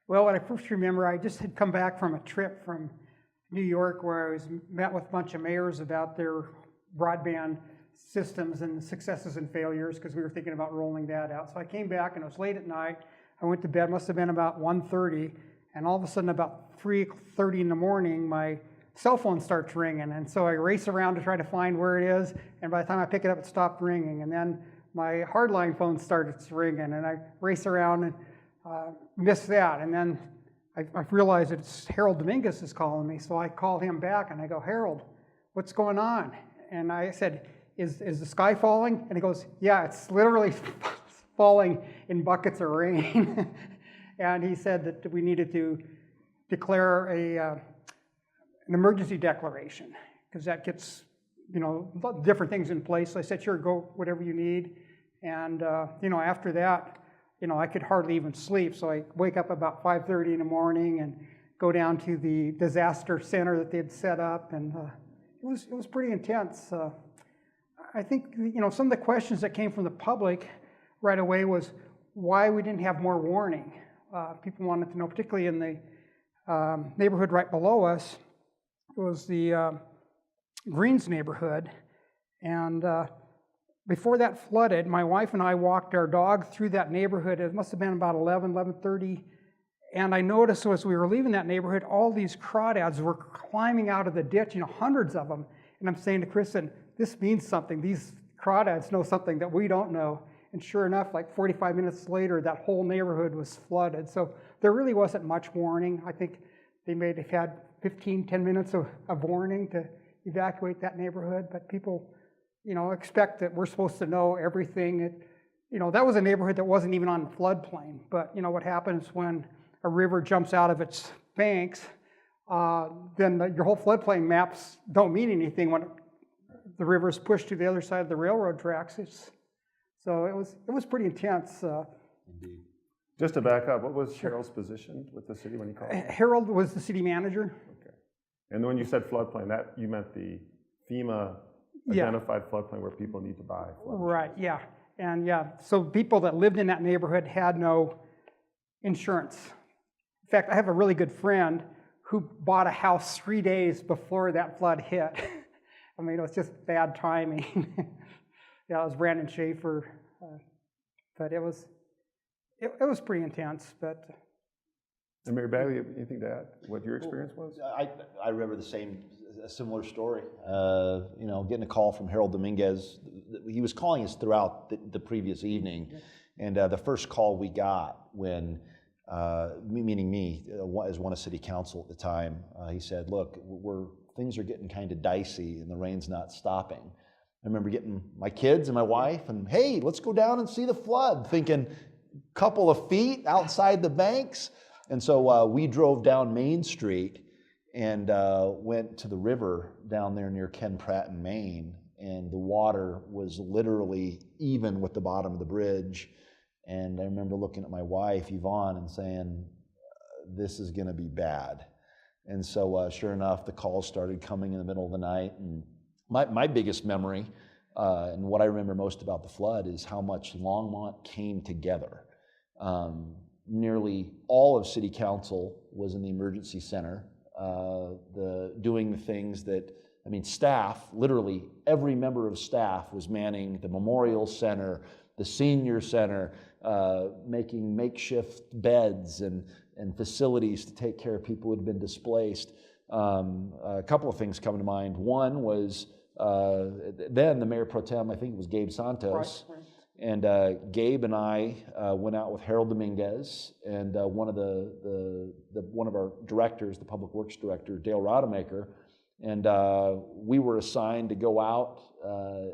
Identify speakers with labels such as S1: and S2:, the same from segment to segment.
S1: Well, what I first remember, I just had come back from a trip from New York where I met with a bunch of mayors about their broadband systems and successes and failures, because we were thinking about rolling that out. So I came back and it was late at night. I went to bed, must have been about 1:30, and all of a sudden about 3:30 in the morning, my cell phone starts ringing, and so I race around to try to find where it is, and by the time I pick it up, it stopped ringing, and then my hardline phone starts ringing, and I race around and miss that, and then I realized it's Harold Dominguez is calling me, so I called him back, and I go, Harold, what's going on? And I said, is the sky falling? And he goes, yeah, it's literally falling in buckets of rain. And he said that we needed to declare an emergency declaration, because that gets, different things in place. So I said, sure, go whatever you need. And, after that, I could hardly even sleep. So I wake up about 5:30 in the morning and go down to the disaster center that they'd set up. And it was pretty intense. I think, some of the questions that came from the public right away was why we didn't have more warning. People wanted to know, particularly in the neighborhood right below us. It was the Greens neighborhood. And before that flooded, my wife and I walked our dog through that neighborhood. It must have been about 11:30. And I noticed as we were leaving that neighborhood, all these crawdads were climbing out of the ditch, hundreds of them. And I'm saying to Kristen, this means something. These crawdads know something that we don't know. And sure enough, like 45 minutes later, that whole neighborhood was flooded. So there really wasn't much warning. I think they may have had 10 minutes of warning to evacuate that neighborhood. But people, expect that we're supposed to know everything. That was a neighborhood that wasn't even on the floodplain. But, what happens when a river jumps out of its banks, then your whole floodplain maps don't mean anything when the river is pushed to the other side of the railroad tracks. So it was pretty intense.
S2: Indeed. Just to back up, what was Harold's position with the city when you called?
S1: Harold was the city manager.
S2: Okay. And when you said floodplain, that you meant the FEMA identified floodplain where people need to buy flood insurance.
S1: Right, yeah. And so people that lived in that neighborhood had no insurance. In fact, I have a really good friend who bought a house 3 days before that flood hit. I mean, it was just bad timing. It was Brandon Schaefer, but it was pretty intense. But
S2: and Mary Bagley, anything to add? What your experience was?
S3: I remember a similar story. Getting a call from Harold Dominguez. He was calling us throughout the previous evening, and the first call we got when, meaning me, as one of city council at the time, he said, "Look, things are getting kind of dicey, and the rain's not stopping." I remember getting my kids and my wife, and hey, let's go down and see the flood, thinking a couple of feet outside the banks. And so we drove down Main Street and went to the river down there near Ken Pratt in Maine, and the water was literally even with the bottom of the bridge. And I remember looking at my wife, Yvonne, and saying, this is going to be bad. And so sure enough, the calls started coming in the middle of the night. And my biggest memory, and what I remember most about the flood, is how much Longmont came together. Nearly all of City Council was in the emergency center, doing the things that, staff, literally every member of staff was manning the Memorial Center, the Senior Center, making makeshift beds and facilities to take care of people who had been displaced. A couple of things come to mind. One was then the Mayor Pro Tem, I think it was Gabe Santos. Right. And Gabe and I went out with Harold Dominguez and one of our directors, the Public Works Director, Dale Rodemaker, and we were assigned to go out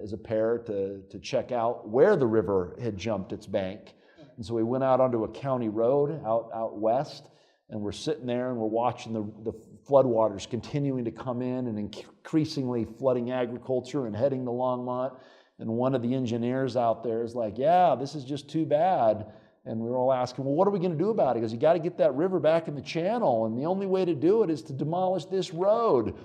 S3: as a pair to check out where the river had jumped its bank. And so we went out onto a county road out west, and we're sitting there and we're watching the floodwaters continuing to come in and increasingly flooding agriculture and heading to Longmont. And one of the engineers out there is like, yeah, this is just too bad. And we were all asking, well, what are we going to do about it? He goes, you got to get that river back in the channel. And the only way to do it is to demolish this road.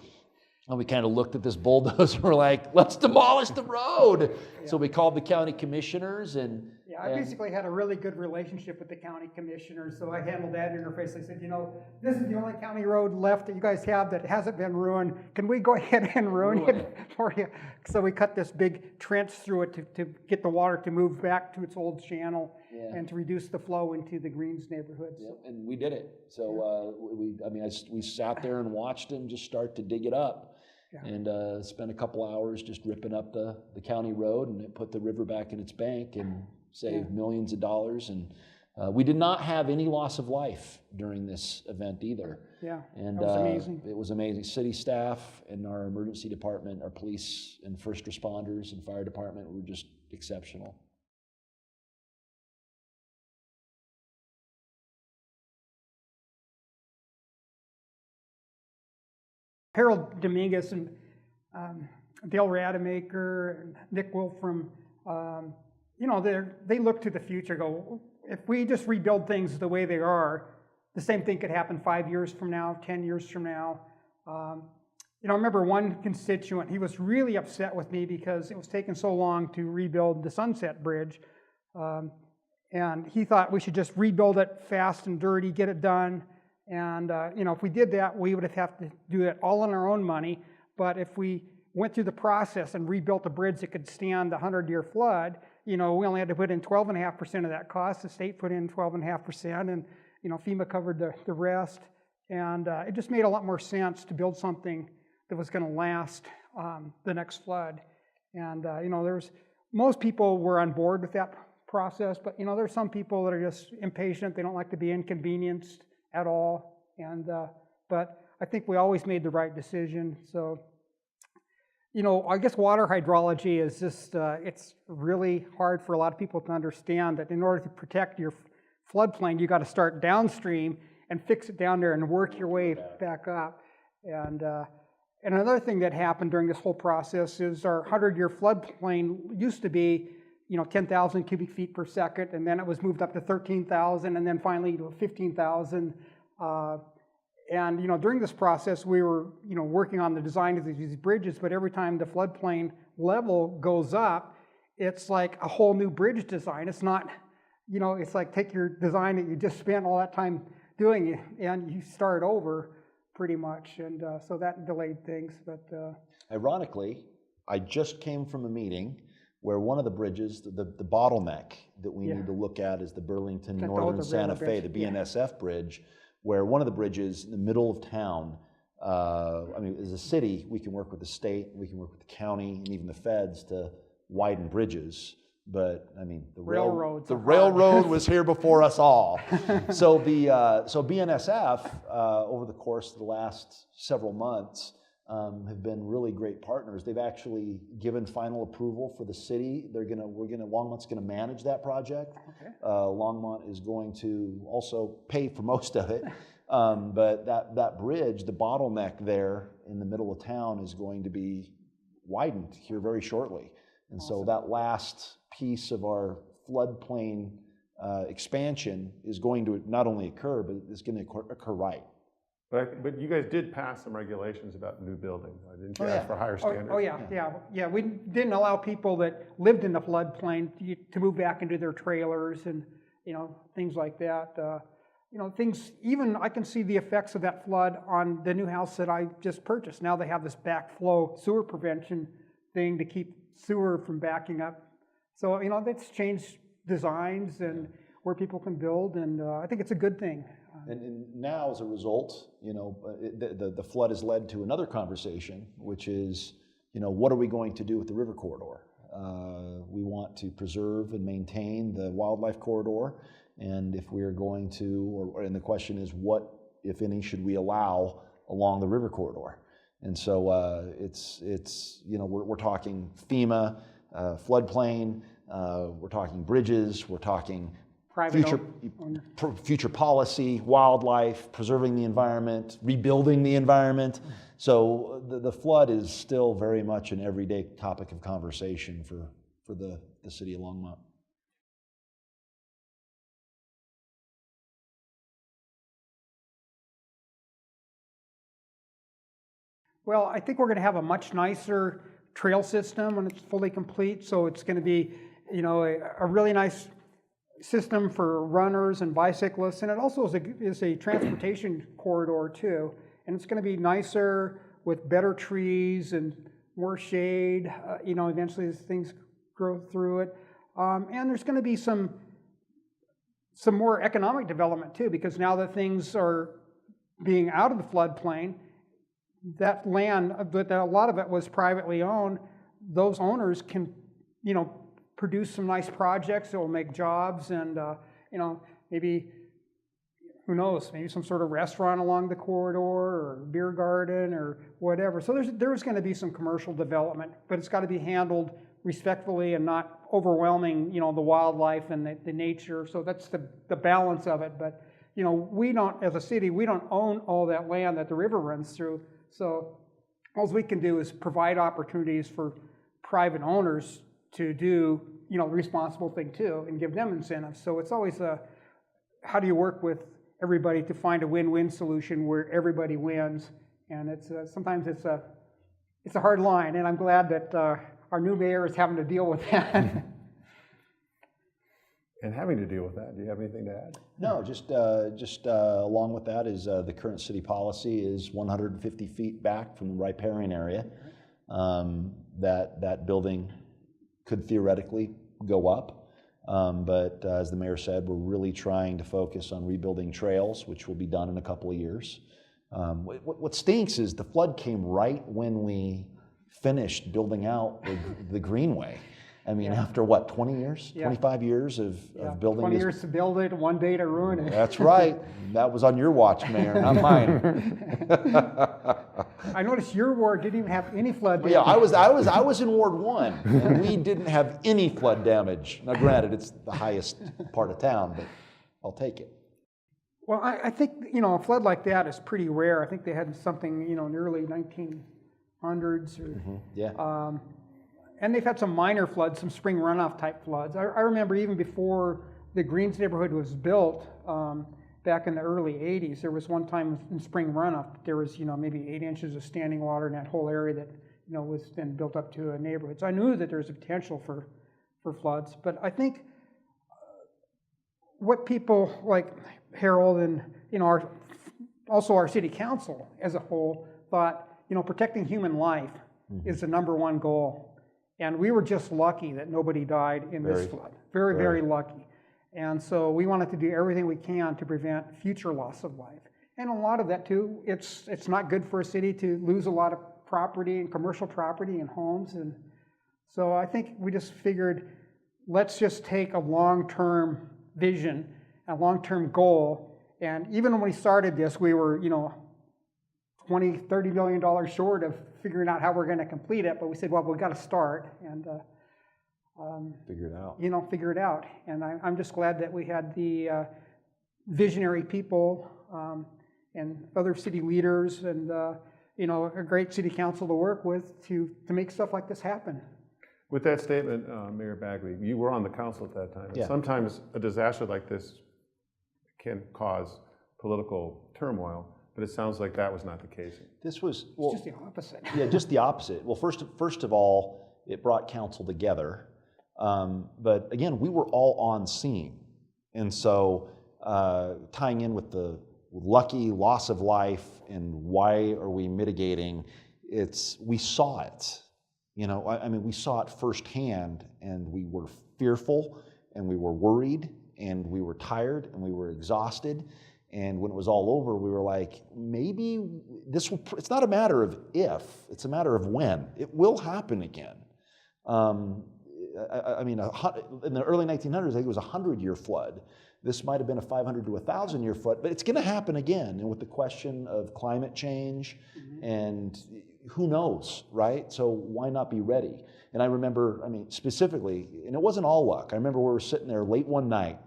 S3: And we kind of looked at this bulldozer, we're like, let's demolish the road. So we called the county commissioners and...
S1: Yeah, I basically had a really good relationship with the county commissioners, so I handled that interface. I said, this is the only county road left that you guys have that hasn't been ruined. Can we go ahead and ruin it for you? So we cut this big trench through it to get the water to move back to its old channel and to reduce the flow into the Greens neighborhoods.
S3: Yep, and we did it. So we sat there and watched him just start to dig it up. Yeah. And spent a couple hours just ripping up the county road, and it put the river back in its bank and saved millions of dollars. And we did not have any loss of life during this event either.
S1: Yeah,
S3: and
S1: that was amazing.
S3: It was amazing. City staff and our emergency department, our police and first responders and fire department were just exceptional.
S1: Harold Dominguez and Dale Rademacher and Nick Wolfram, they look to the future, go, if we just rebuild things the way they are, the same thing could happen 5 years from now, 10 years from now. I remember one constituent, he was really upset with me because it was taking so long to rebuild the Sunset Bridge. And he thought we should just rebuild it fast and dirty, get it done. And, if we did that, we would have to do it all on our own money. But if we went through the process and rebuilt a bridge that could stand the 100-year flood, we only had to put in 12.5% of that cost. The state put in 12.5%, and, FEMA covered the rest. And it just made a lot more sense to build something that was going to last the next flood. And, most people were on board with that process, but, there's some people that are just impatient. They don't like to be inconvenienced at all, but I think we always made the right decision. So, I guess water hydrology is just, it's really hard for a lot of people to understand that in order to protect your floodplain, you got to start downstream and fix it down there and work your way back up. And another thing that happened during this whole process is our 100-year floodplain used to be 10,000 cubic feet per second, and then it was moved up to 13,000, and then finally to 15,000. And during this process, we were working on the design of these bridges. But every time the floodplain level goes up, it's like a whole new bridge design. It's not, it's like take your design that you just spent all that time doing, and you start over pretty much. And so that delayed things. But
S3: ironically, I just came from a meeting where one of the bridges, the bottleneck that we need to look at is the Burlington Northern Santa Fe, the BNSF bridge, where one of the bridges in the middle of town, as a city, we can work with the state, we can work with the county, and even the feds to widen bridges. But the railroad was here before us all. So BNSF, over the course of the last several months, have been really great partners. They've actually given final approval for the city. Longmont's gonna manage that project. Okay. Longmont is going to also pay for most of it. But that bridge, the bottleneck there in the middle of town, is going to be widened here very shortly. And so that last piece of our floodplain expansion is going to not only occur, but it's going to occur right.
S2: But you guys did pass some regulations about new buildings. Didn't you ask for higher standards?
S1: Yeah. We didn't allow people that lived in the floodplain to move back into their trailers and things like that. Things, even I can see the effects of that flood on the new house that I just purchased. Now they have this backflow sewer prevention thing to keep sewer from backing up. So that's changed designs and where people can build, and I think it's a good thing.
S3: And now, as a result, the flood has led to another conversation, which is, what are we going to do with the river corridor? We want to preserve and maintain the wildlife corridor, and if we are going to, and the question is, what, if any, should we allow along the river corridor? And so we're talking FEMA, floodplain, we're talking bridges, we're talking future policy, wildlife, preserving the environment, rebuilding the environment. So the flood is still very much an everyday topic of conversation for the city of Longmont.
S1: Well, I think we're going to have a much nicer trail system when it's fully complete. So it's going to be, a really nice system for runners and bicyclists, and it also is a transportation corridor too. And it's going to be nicer with better trees and more shade, eventually as things grow through it. And there's going to be some more economic development too, because now that things are being out of the floodplain, that land, but a lot of it was privately owned, those owners can, produce some nice projects that will make jobs and, maybe, who knows, maybe some sort of restaurant along the corridor or beer garden or whatever. So there's going to be some commercial development, but it's got to be handled respectfully and not overwhelming, the wildlife and the nature. So that's the balance of it. But, we don't, as a city, we don't own all that land that the river runs through. So all we can do is provide opportunities for private owners to do, the responsible thing too, and give them incentives. So it's always how do you work with everybody to find a win-win solution where everybody wins? And it's sometimes it's a hard line, and I'm glad that our new mayor is having to deal with that.
S2: And having to deal with that, do you have anything to add?
S3: No, just along with that is the current city policy is 150 feet back from the riparian area. That building could theoretically go up, but as the mayor said, we're really trying to focus on rebuilding trails, which will be done in a couple of years. What stinks is the flood came right when we finished building out the greenway. I mean, after what, 20 years, 25 years of building
S1: 20 years to build it, one day to ruin it.
S3: That's right. That was on your watch, Mayor, not mine.
S1: I noticed your ward didn't even have any flood damage.
S3: Yeah, I was in Ward 1, and we didn't have any flood damage. Now, granted, it's the highest part of town, but I'll take it.
S1: Well, I think, a flood like that is pretty rare. I think they had something, in the early 1900s. Or, and they've had some minor floods, some spring runoff type floods. I remember even before the Greens neighborhood was built, back in the early 80s, there was one time in spring runoff, there was, maybe 8 inches of standing water in that whole area that, was then built up to a neighborhood. So I knew that there's a potential for floods. But I think what people like Harold and, also our city council as a whole thought, protecting human life is the #1 goal. And we were just lucky that nobody died in this flood. Very, very lucky. And so we wanted to do everything we can to prevent future loss of life. And a lot of that too, it's not good for a city to lose a lot of property and commercial property and homes. And so I think we just figured, let's just take a long-term vision, a long-term goal. And even when we started this, we were, $20, $30 million short of figuring out how we're going to complete it, but we said, well, we've got to start and
S3: figure it out.
S1: Figure it out. And I'm just glad that we had the visionary people and other city leaders and a great city council to work with to make stuff like this happen.
S2: With that statement, Mayor Bagley, you were on the council at that time. And sometimes a disaster like this can cause political turmoil. But it sounds like that was not the case.
S3: This was
S1: it's just the opposite.
S3: Yeah, just the opposite. Well, first of all, it brought council together. But again, we were all on scene, and so tying in with the lucky loss of life and why are we mitigating? We saw it. We saw it firsthand, and we were fearful, and we were worried, and we were tired, and we were exhausted. And when it was all over, we were like, maybe it's not a matter of if, it's a matter of when. It will happen again. In the early 1900s, I think it was a 100-year flood. This might have been a 500 to 1,000-year flood, but it's going to happen again. And with the question of climate change and who knows, right? So why not be ready? And I remember, specifically, and it wasn't all luck. I remember we were sitting there late one night.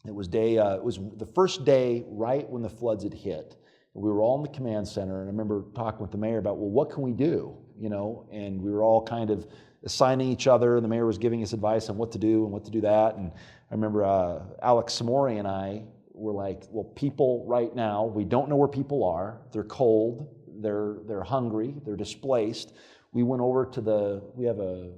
S3: It was the first day right when the floods had hit. We were all in the command center, and I remember talking with the mayor about, well, what can we do? And we were all kind of assigning each other, and the mayor was giving us advice on what to do and what to do that. And I remember Alex Samori and I were like, well, people right now, we don't know where people are. They're cold. they're hungry, they're displaced. We went over to we have a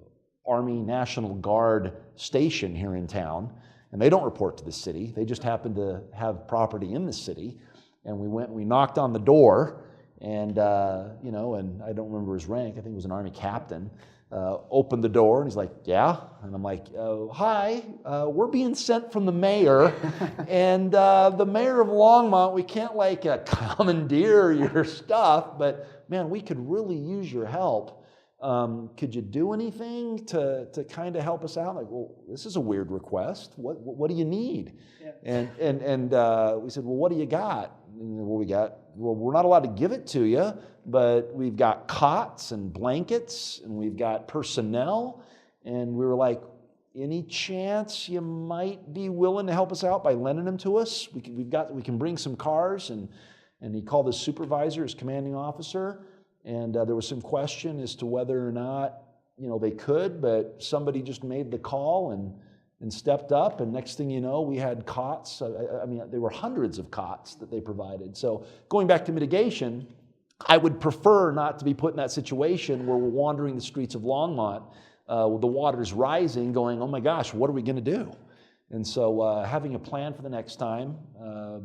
S3: Army National Guard station here in town, and they don't report to the city. They just happen to have property in the city. And we knocked on the door, and and I don't remember his rank. I think he was an Army captain. Opened the door, and he's like, "Yeah," and I'm like, "Hi, we're being sent from the mayor, and the mayor of Longmont. We can't commandeer your stuff, but man, we could really use your help. Could you do anything to kind of help us out?" Like, well, this is a weird request. What do you need? Yeah. And we said, well, what do you got? And we're not allowed to give it to you, but we've got cots and blankets, and we've got personnel. And we were like, any chance you might be willing to help us out by lending them to us? We can bring some cars. And he called his supervisor, his commanding officer, and there was some question as to whether or not they could, but somebody just made the call and stepped up, and next thing you know, we had cots. I mean, there were hundreds of cots that they provided. So going back to mitigation, I would prefer not to be put in that situation where we're wandering the streets of Longmont with the waters rising, going, oh my gosh, what are we going to do? And so having a plan for the next time,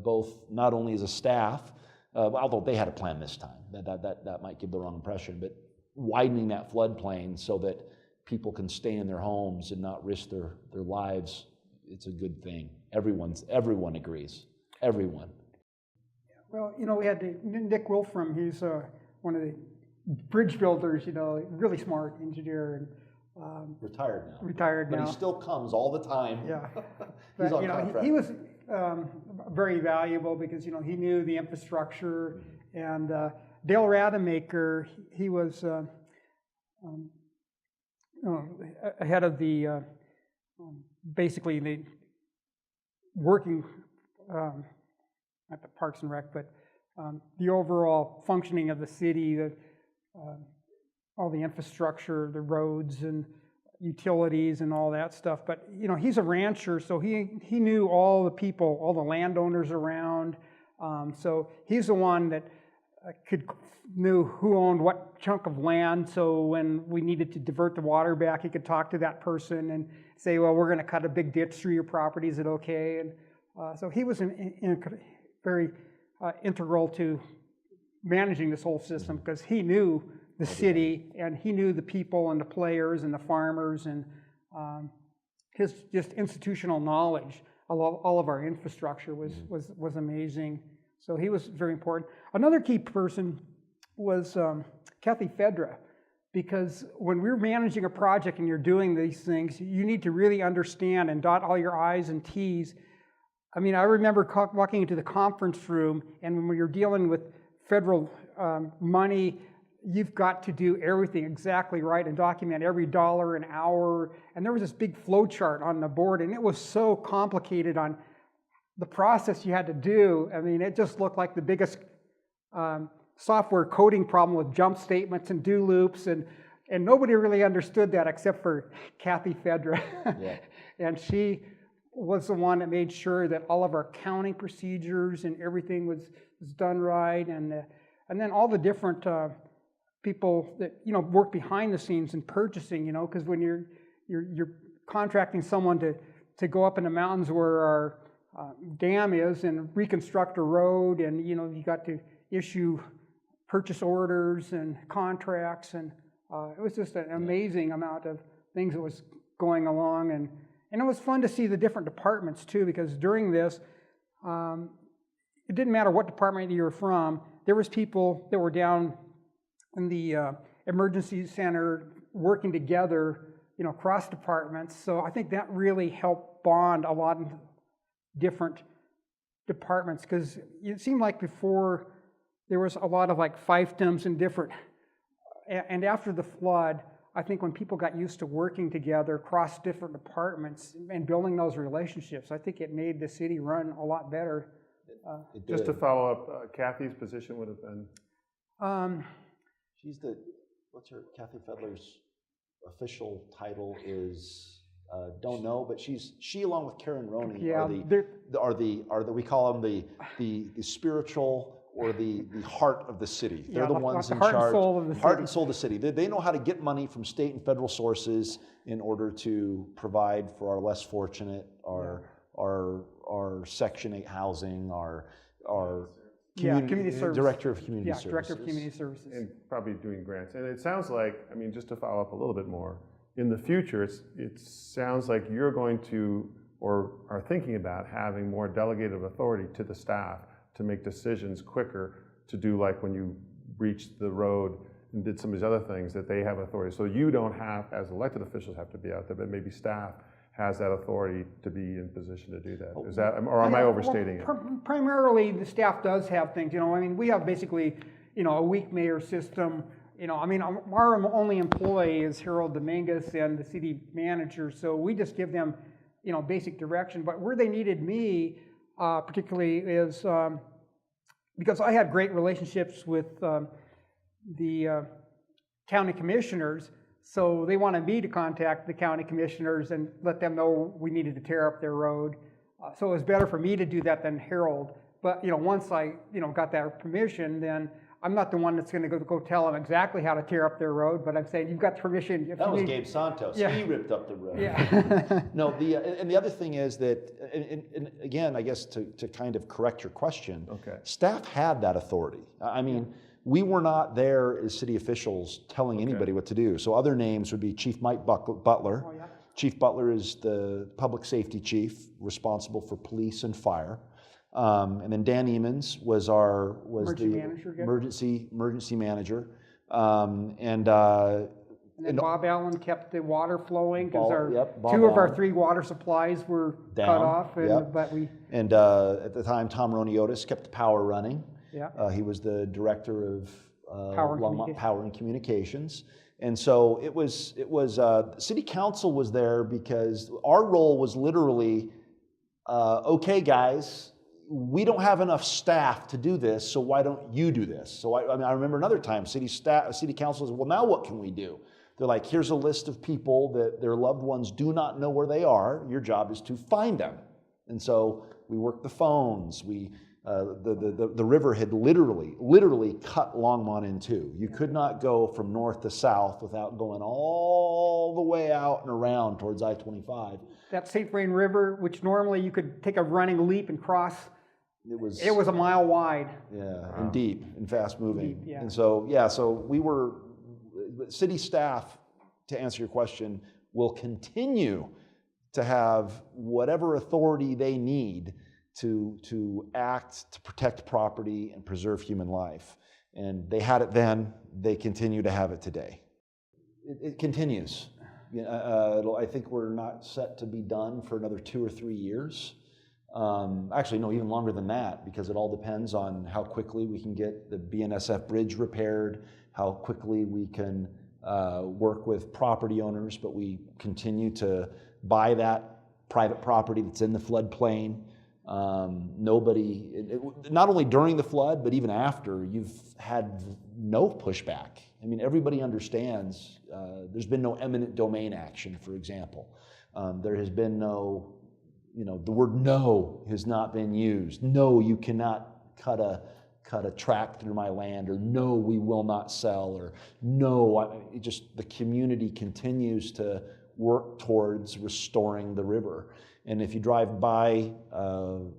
S3: both not only as a staff, although they had a plan this time, that might give the wrong impression, but widening that floodplain so that people can stay in their homes and not risk their lives, it's a good thing. Everyone agrees. Everyone.
S1: Well, we had Nick Wolfram. He's one of the bridge builders. Really smart engineer, and
S3: retired now.
S1: But
S3: he still comes all the time.
S1: Yeah.
S3: He's
S1: But,
S3: on contract.
S1: he was very valuable because he knew the infrastructure. And Dale Rademacher, he was ahead of the basically the working at the Parks and Rec, but the overall functioning of the city, all the infrastructure, the roads and utilities and all that stuff. But he's a rancher, so he knew all the people, all the landowners around. So he's the one that knew who owned what chunk of land. So when we needed to divert the water back, he could talk to that person and say, well, we're going to cut a big ditch through your property. Is it okay? And so he was very integral to managing this whole system because he knew the city and he knew the people and the players and the farmers, and his just institutional knowledge of all of our infrastructure was amazing. So he was very important. Another key person was Kathy Fedra, because when we're managing a project and you're doing these things, you need to really understand and dot all your I's and T's. I mean, I remember walking into the conference room, and when you're dealing with federal money, you've got to do everything exactly right and document every dollar an hour. And there was this big flow chart on the board, and it was so complicated on the process you had to do. I mean, it just looked like the biggest software coding problem with jump statements and do loops, and nobody really understood that except for Kathy Fedra. Yeah. And she was the one that made sure that all of our accounting procedures and everything was done right, and then all the different people that work behind the scenes in purchasing, because when you're contracting someone to go up in the mountains where our dam is and reconstruct a road, and you got to issue purchase orders and contracts, and it was just an amazing amount of things that was going along, and it was fun to see the different departments too, because during this, it didn't matter what department you were from. There was people that were down in the emergency center working together, cross departments. So I think that really helped bond a lot of different departments, because it seemed like before there was a lot of fiefdoms and different, and after the flood, I think when people got used to working together across different departments and building those relationships, I think it made the city run a lot better.
S2: Just to follow up, Kathy's position would have been?
S3: She's Kathy Fedler's official title is, don't know, but she along with Karen Roney we call them the spiritual or the heart of the city. They're
S1: Yeah,
S3: the
S1: the
S3: ones in
S1: heart and
S3: charge.
S1: soul of the
S3: Heart
S1: city.
S3: and soul of the city. They know how to get money from state and federal sources in order to provide for our less fortunate, our Section 8 housing, our
S1: community service.
S3: director of community services.
S1: Director of community services.
S2: And probably doing grants. And it sounds like, I mean, just to follow up a little bit more, in the future, it sounds like you're going to, or are thinking about having more delegated authority to the staff to make decisions quicker, to do like when you reached the road and did some of these other things, that they have authority. So you don't have, as elected officials, have to be out there, but maybe staff has that authority to be in position to do that. Is that, or am I overstating it?
S1: Primarily, the staff does have things, I mean, we have basically, a weak mayor system. I mean, our only employee is Harold Dominguez and the city manager, so we just give them, basic direction. But where they needed me, particularly, is because I had great relationships with the county commissioners. So they wanted me to contact the county commissioners and let them know we needed to tear up their road. So it was better for me to do that than Harold. But once I got that permission, then I'm not the one that's going to go tell them exactly how to tear up their road. But I'm saying, you've got permission.
S3: That was Gabe Santos.
S1: Yeah.
S3: He ripped up the road.
S1: Yeah.
S3: No, and the other thing is that, and again, I guess to kind of correct your question,
S2: Okay.
S3: Staff had that authority. I mean, we were not there as city officials telling anybody what to do. So other names would be Chief Mike Butler.
S1: Oh, yeah.
S3: Chief Butler is the public safety chief responsible for police and fire. And then Dan Emons was emergency manager. And
S1: then Bob Allen kept the water flowing because
S3: Bob
S1: two of our
S3: Allen.
S1: 3 water supplies were
S3: Down,
S1: cut off. And,
S3: yep.
S1: But we,
S3: And at the time, Tom Roniotis kept the power running.
S1: yeah.
S3: He was the director of Longmont
S1: Communications.
S3: Power and Communications. And so it was city council was there because our role was literally, okay, guys, we don't have enough staff to do this, so why don't you do this? So I remember another time, city council said, well, now what can we do? They're like, here's a list of people that their loved ones do not know where they are. Your job is to find them. And so we worked the phones. The river had literally cut Longmont in two. You could not go from north to south without going all the way out and around towards I-25.
S1: That St. Vrain River, which normally you could take a running leap and cross, it was a mile wide.
S3: Yeah, and deep and fast moving.
S1: Deep, yeah.
S3: And so, so we were, city staff, to answer your question, will continue to have whatever authority they need to act to protect property and preserve human life. And they had it then, they continue to have it today. It continues. I think we're not set to be done for another 2 or 3 years. Actually, no, even longer than that, because it all depends on how quickly we can get the BNSF bridge repaired, how quickly we can work with property owners, but we continue to buy that private property that's in the floodplain. Not only during the flood, but even after, you've had no pushback. I mean, everybody understands there's been no eminent domain action, for example. There has been no, the word no has not been used. No, you cannot cut a track through my land, or no, we will not sell, or no, the community continues to work towards restoring the river. And if you drive by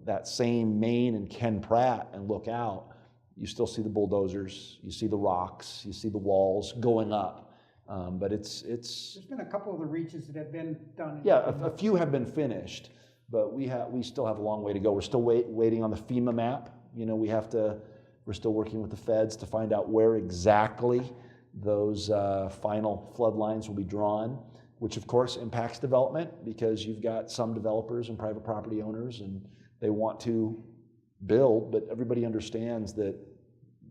S3: that same Main and Ken Pratt and look out, you still see the bulldozers, you see the rocks, you see the walls going up. But there's
S1: been a couple of the reaches that have been done.
S3: Yeah, a few have been finished, but we still have a long way to go. We're still waiting on the FEMA map. We're still working with the feds to find out where exactly those final flood lines will be drawn, which of course impacts development, because you've got some developers and private property owners and they want to build, but everybody understands that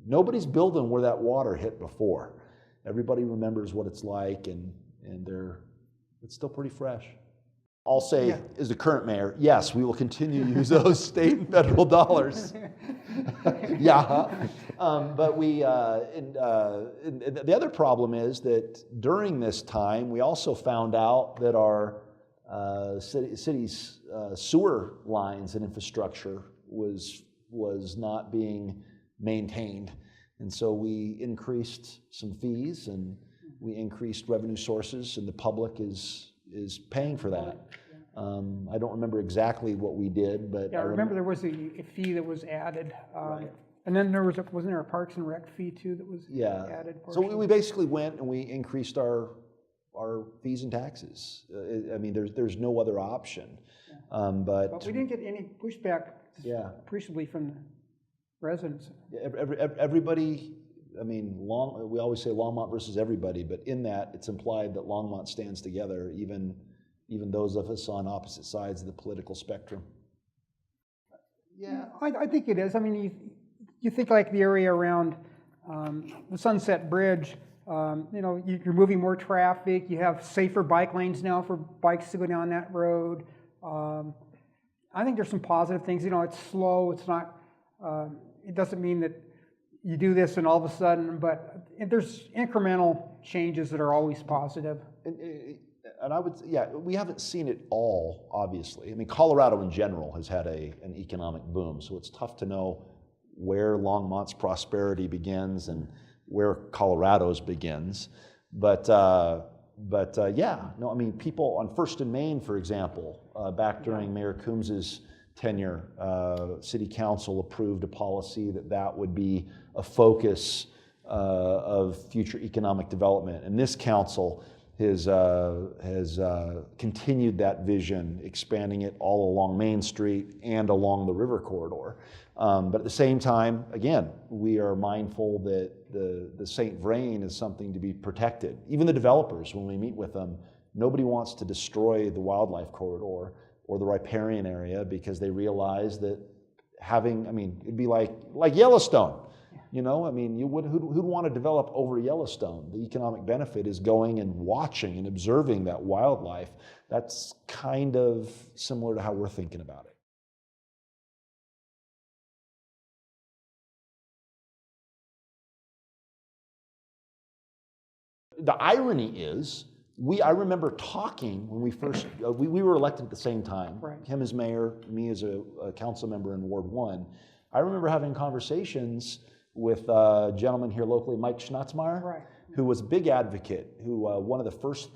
S3: nobody's building where that water hit before. Everybody remembers what it's like, and it's still pretty fresh. I'll say, as the current mayor, yes, we will continue to use those state and federal dollars. But the other problem is that during this time, we also found out that our city's sewer lines and infrastructure was not being maintained. And so we increased some fees and we increased revenue sources, and the public is paying for that. I don't remember exactly what we did, but
S1: Yeah, I remember there was a fee that was added.
S3: Right.
S1: And then wasn't there a Parks and Rec fee too that was added?
S3: So we basically went and we increased our fees and taxes. I mean, there's no other option. But
S1: we didn't get any pushback appreciably from the residents.
S3: Everybody, I mean, we always say Longmont versus everybody, but in that it's implied that Longmont stands together, even those of us on opposite sides of the political spectrum.
S1: Yeah, I think it is. I mean, you think like the area around the Sunset Bridge, you're moving more traffic, you have safer bike lanes now for bikes to go down that road. I think there's some positive things. It's slow, it's not, it doesn't mean that you do this and all of a sudden, but there's incremental changes that are always positive.
S3: And I would, we haven't seen it all, obviously. I mean, Colorado in general has had an economic boom, so it's tough to know where Longmont's prosperity begins and where Colorado's begins. But I mean, people on First and Main, for example, back during Mayor Coombs's tenure, City Council approved a policy that would be a focus of future economic development. And this council has continued that vision, expanding it all along Main Street and along the river corridor. But at the same time, again, we are mindful that the St. Vrain is something to be protected. Even the developers, when we meet with them, nobody wants to destroy the wildlife corridor or the riparian area because they realize that it'd be like Yellowstone. I mean, who'd want to develop over Yellowstone? The economic benefit is going and watching and observing that wildlife. That's kind of similar to how we're thinking about it. The irony is, I remember talking when we first, we were elected at the same time,
S1: right.
S3: Him as mayor, me as a council member in Ward 1. I remember having conversations with a gentleman here locally, Mike Schnatzmeyer,
S1: right.
S3: who was a big advocate, who one of the first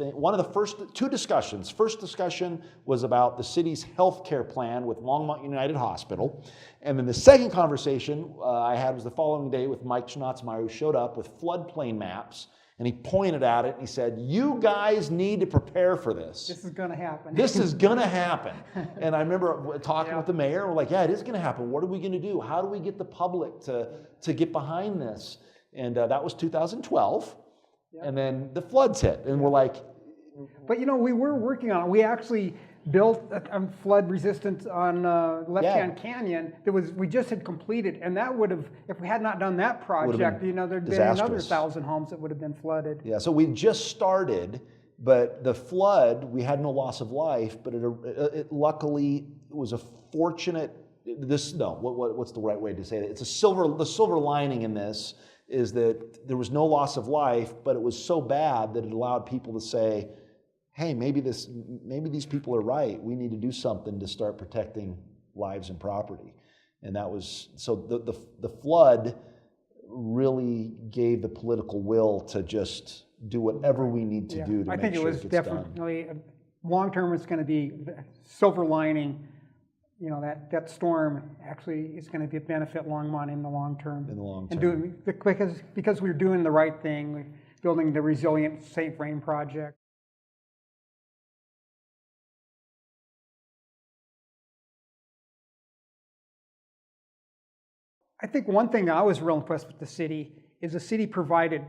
S3: two discussions, first discussion was about the city's health care plan with Longmont United Hospital, and then the second conversation I had was the following day with Mike Schnatzmeyer, who showed up with floodplain maps, and he pointed at it and he said, "You guys need to prepare for this.
S1: This is going to happen.
S3: This is going to happen." And I remember talking with the mayor. We're like, "Yeah, it is going to happen. What are we going to do? How do we get the public to get behind this?" And that was 2012. And then the floods hit, and we're like.
S1: But we were working on it. We actually built a flood resistant on Left-Hand Canyon we just had completed, and that would have, if we had not done that project, there'd been another 1,000 homes that would have been flooded. Yeah, so we just started, but the flood, we had no loss of life, but it luckily was a fortunate. What's the right way to say it? The silver lining in this is that there was no loss of life, but it was so bad that it allowed people to say, hey, maybe these people are right. We need to do something to start protecting lives and property. And that was, so the flood really gave the political will to just do whatever we need to do to make sure it gets done. I think it was definitely, long term it's going to be silver lining. That storm actually is going to be a benefit Longmont in the long term.
S3: In the long term.
S1: And because we're doing the right thing, we're building the resilient St. Vrain project. I think one thing I was real impressed with the city is the city provided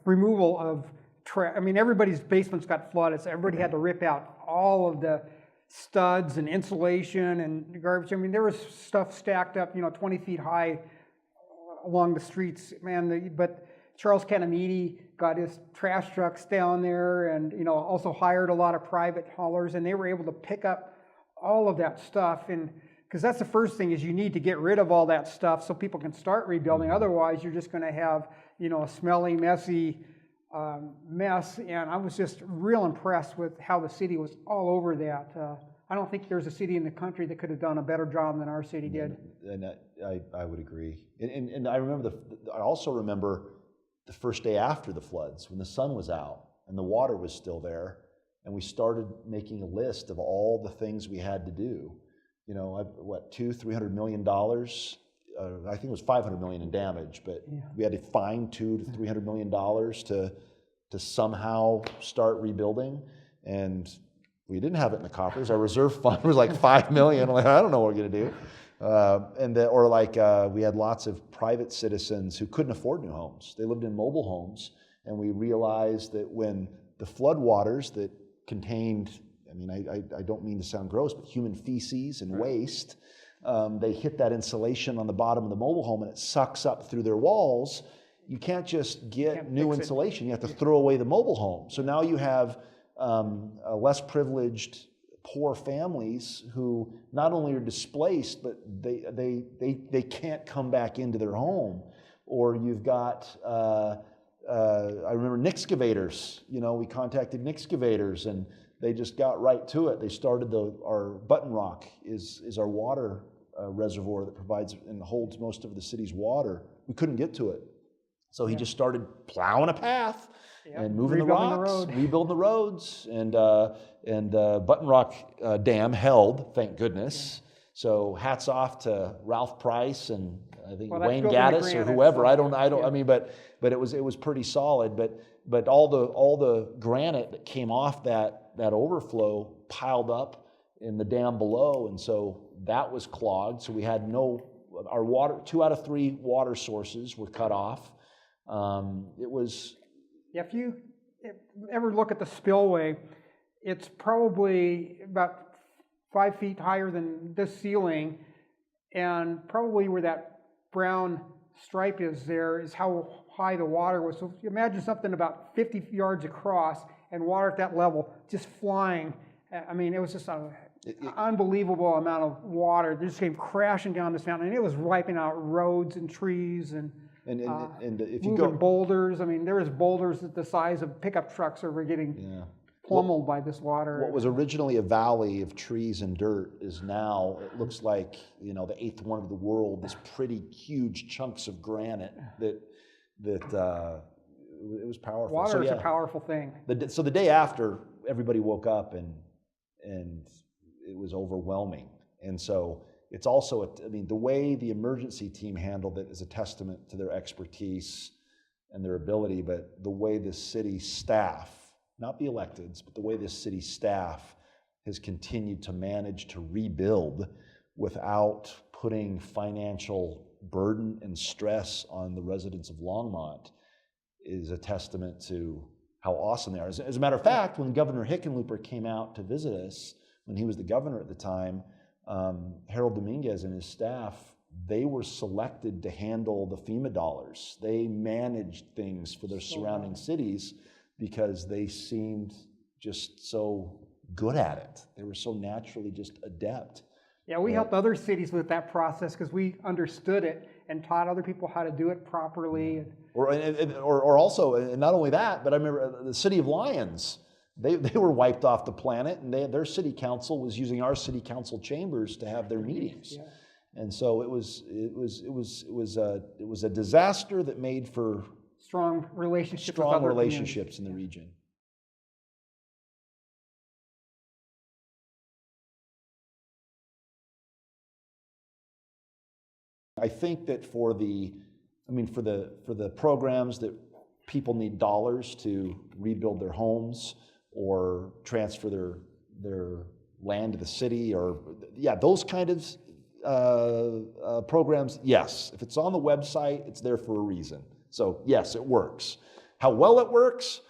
S1: removal of everybody's basements got flooded, so everybody had to rip out all of the studs and insulation and garbage. There was stuff stacked up, 20 feet high along the streets, man. But Charles Canamiti got his trash trucks down there and, also hired a lot of private haulers, and they were able to pick up all of that stuff. And because that's the first thing is you need to get rid of all that stuff so people can start rebuilding. Otherwise, you're just going to have, a smelly, messy mess. And I was just real impressed with how the city was all over that. I don't think there's a city in the country that could have done a better job than our city did.
S3: And I would agree. And I remember I also remember the first day after the floods when the sun was out and the water was still there, and we started making a list of all the things we had to do. You know, $200-300 million. I think it was $500 million in damage, but we had to find $200-300 million to somehow start rebuilding, and we didn't have it in the coffers. Our reserve fund was like $5 million. I'm like, I don't know what we're going to do. We had lots of private citizens who couldn't afford new homes. They lived in mobile homes, and we realized that when the flood waters that contained, I mean, I don't mean to sound gross, but human feces and waste, they hit that insulation on the bottom of the mobile home, and it sucks up through their walls. You can't just get new insulation. You have to throw away the mobile home. So now you have less privileged, poor families who not only are displaced, but they can't come back into their home. Or you've got, I remember Nixcavators. You know, we contacted Nixcavators, and they just got right to it. They started our Button Rock is our water reservoir that provides and holds most of the city's water. We couldn't get to it. So he just started plowing a path and moving the rocks, rebuilding the roads, and Button Rock Dam held, thank goodness. So hats off to Ralph Price and I think Wayne Gaddis or whoever. I don't. I mean, but it was pretty solid. But all the granite that came off that overflow piled up in the dam below, and so that was clogged. So we had our water. 2 out of 3 water sources were cut off. It was.
S1: If you ever look at the spillway, it's probably about 5 feet higher than this ceiling, and probably where that brown stripe is there is how high the water was. So imagine something about 50 yards across and water at that level just flying. I mean, it was just an unbelievable amount of water that just came crashing down this mountain, and it was wiping out roads and trees and if you go boulders. I mean, there was boulders the size of pickup trucks that were getting pummeled by this water.
S3: What was originally a valley of trees and dirt is now, it looks like, you know, the 8th wonder of the world, this pretty huge chunks of granite that it was powerful.
S1: Water is a powerful thing.
S3: So the day after, everybody woke up and it was overwhelming. And so it's also, the way the emergency team handled it is a testament to their expertise and their ability, but the way the city staff, not the electeds, but the way this city staff has continued to manage to rebuild without putting financial burden and stress on the residents of Longmont is a testament to how awesome they are. As a matter of fact, when Governor Hickenlooper came out to visit us, when he was the governor at the time, Harold Dominguez and his staff, they were selected to handle the FEMA dollars. They managed things for their surrounding cities because they seemed just so good at it. They were so naturally just adept.
S1: Yeah, we helped other cities with that process because we understood it and taught other people how to do it properly.
S3: Or also, and not only that, but I remember the city of Lyons, they were wiped off the planet, and their city council was using our city council chambers to have their meetings. Yeah. And so it was a disaster that made for
S1: strong relationships
S3: in the region. I think that for the programs that people need dollars to rebuild their homes or transfer their land to the city, or those kind of programs, yes. If it's on the website, it's there for a reason. So yes, it works. How well it works,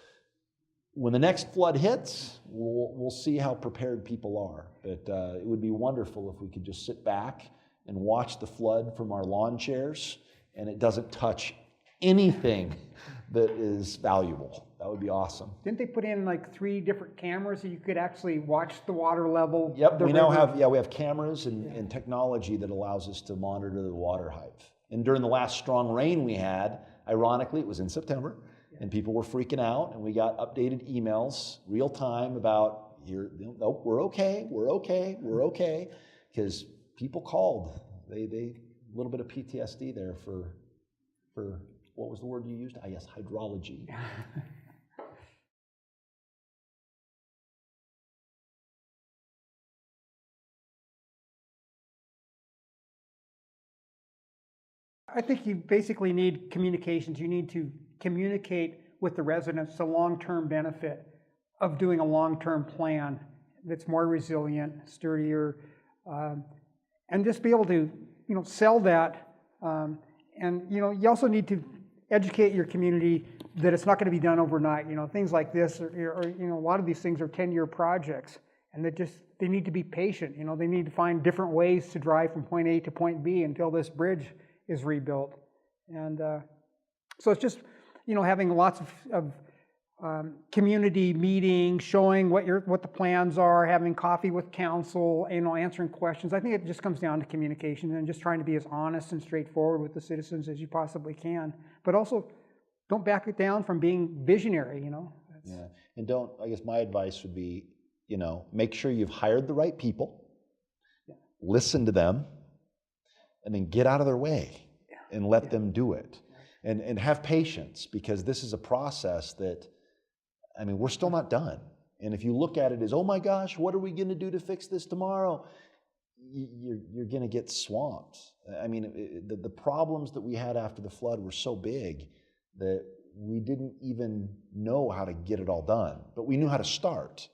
S3: when the next flood hits, we'll see how prepared people are. But it would be wonderful if we could just sit back and watch the flood from our lawn chairs, and it doesn't touch anything that is valuable. That would be awesome.
S1: Didn't they put in like 3 different cameras so you could actually watch the water level?
S3: Yep, we now have cameras and technology that allows us to monitor the water height. And during the last strong rain we had, ironically, it was in September, and people were freaking out, and we got updated emails real time about, here, nope, we're okay, we're okay, because people called. They a little bit of PTSD there for what was the word you used? Yes, hydrology.
S1: I think you basically need communications. You need to communicate with the residents the long-term benefit of doing a long-term plan that's more resilient, sturdier, and just be able to, sell that. And you also need to educate your community that it's not going to be done overnight. Things like this, or a lot of these things are 10-year projects, and they need to be patient. They need to find different ways to drive from point A to point B until this bridge is rebuilt. And so it's just, having lots of community meetings, showing what the plans are, having coffee with council, answering questions. I think it just comes down to communication and just trying to be as honest and straightforward with the citizens as you possibly can. But also, don't back it down from being visionary,
S3: Yeah, and I guess my advice would be, make sure you've hired the right people, listen to them, and then get out of their way and let them do it. And have patience, because this is a process that, we're still not done. And if you look at it as, oh my gosh, what are we going to do to fix this tomorrow? You're going to get swamped. The problems that we had after the flood were so big that we didn't even know how to get it all done. But we knew how to start.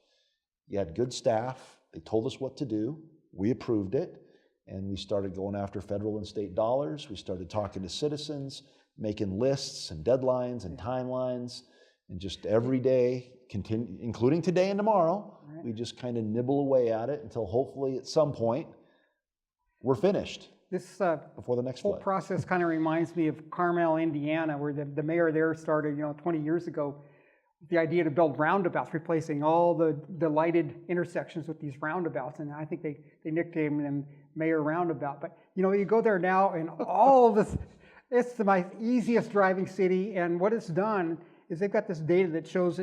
S3: You had good staff. They told us what to do. We approved it. And we started going after federal and state dollars. We started talking to citizens, making lists and deadlines and timelines. And just every day, including today and tomorrow, we just kind of nibble away at it until hopefully at some point we're finished.
S1: This
S3: before the next
S1: whole
S3: flood.
S1: process kind of reminds me of Carmel, Indiana, where the mayor there started, 20 years ago, the idea to build roundabouts, replacing all the lighted intersections with these roundabouts. And I think they nicknamed them Mayor Roundabout. But, you go there now and all this, it's my easiest driving city. And what it's done is they've got this data that shows,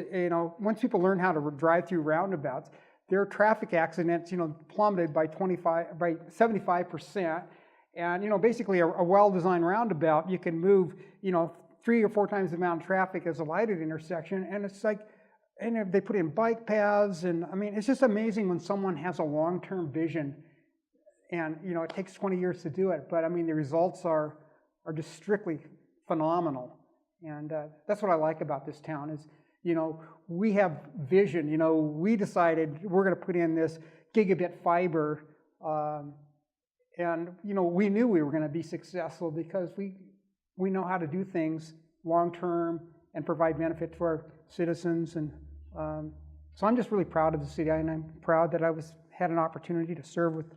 S1: once people learn how to drive through roundabouts, their traffic accidents, plummeted by 75%. And, basically a well-designed roundabout, you can move, 3 or 4 times the amount of traffic as a lighted intersection. And it's like, and they put in bike paths. And it's just amazing when someone has a long-term vision. And, it takes 20 years to do it. But the results are just strictly phenomenal. And that's what I like about this town is, we have vision. We decided we're going to put in this gigabit fiber. And, we knew we were going to be successful because we know how to do things long-term and provide benefit to our citizens. And so I'm just really proud of the city. And I'm proud that I had an opportunity to serve with,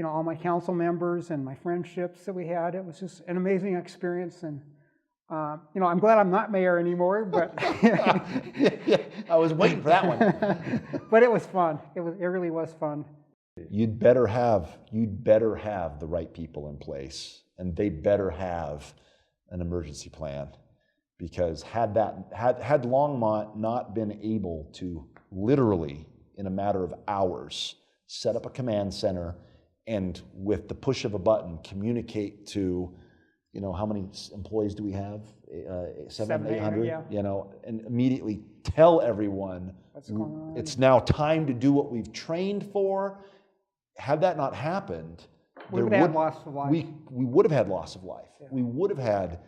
S1: all my council members and my friendships that we had. It was just an amazing experience. And I'm glad I'm not mayor anymore, but
S3: yeah, I was waiting for that one.
S1: But it was fun. It really was fun.
S3: You'd better have the right people in place, and they better have an emergency plan, because had Longmont not been able to literally in a matter of hours set up a command center and with the push of a button communicate to, how many employees do we have? 700, 800,
S1: yeah.
S3: And immediately tell everyone
S1: What's going on?
S3: It's now time to do what we've trained for. Had that not happened,
S1: we would have had loss of life.
S3: We would have had loss of life.
S1: Yeah.
S3: We would have had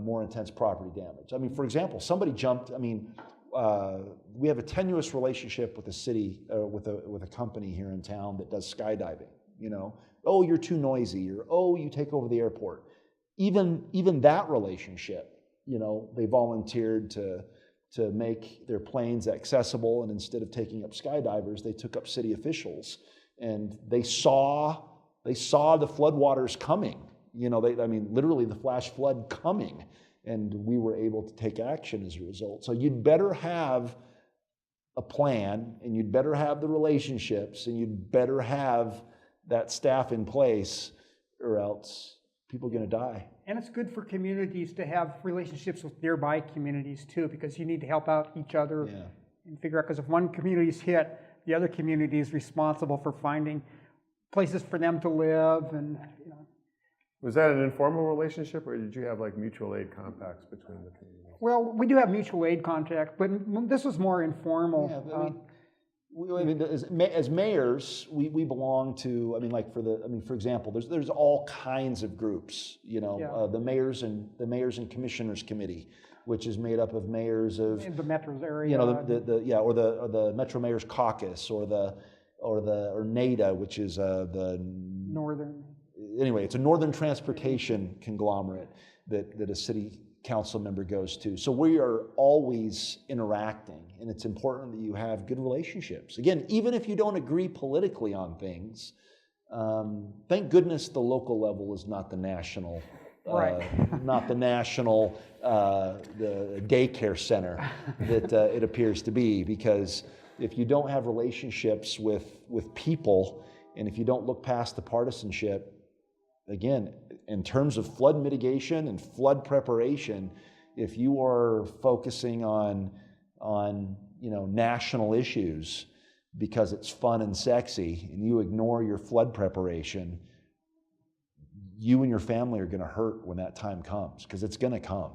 S3: more intense property damage. For example, somebody jumped. We have a tenuous relationship with the city, with a company here in town that does skydiving. Oh, you're too noisy, or oh, you take over the airport. Even that relationship, they volunteered to make their planes accessible, and instead of taking up skydivers, they took up city officials, and they saw the floodwaters coming. Literally the flash flood coming, and we were able to take action as a result. So you'd better have a plan, and you'd better have the relationships, and you'd better have that staff in place, or else people are going to die.
S1: And it's good for communities to have relationships with nearby communities too, because you need to help out each other.
S3: Yeah.
S1: and figure out, because if one community's hit, the other community is responsible for finding places for them to live, and
S2: Was that an informal relationship, or did you have like mutual aid compacts between the communities?
S1: well, we do have mutual aid contact, but this was more informal.
S3: Yeah, I mean, as mayors, we belong to. I mean, like for example, there's all kinds of groups. The mayors and commissioners committee, which is made up of mayors of
S1: In the metro area.
S3: or the Metro Mayors Caucus, or NADA, which is the
S1: Northern.
S3: Anyway, it's a northern transportation conglomerate that a city council member goes to. So we are always interacting, and it's important that you have good relationships. Again, even if you don't agree politically on things, thank goodness the local level is not the national, not the national the daycare center that it appears to be, because if you don't have relationships with people, and if you don't look past the partisanship, again, in terms of flood mitigation and flood preparation, if you are focusing on national issues because it's fun and sexy, and you ignore your flood preparation, you and your family are going to hurt when that time comes, because it's going to come.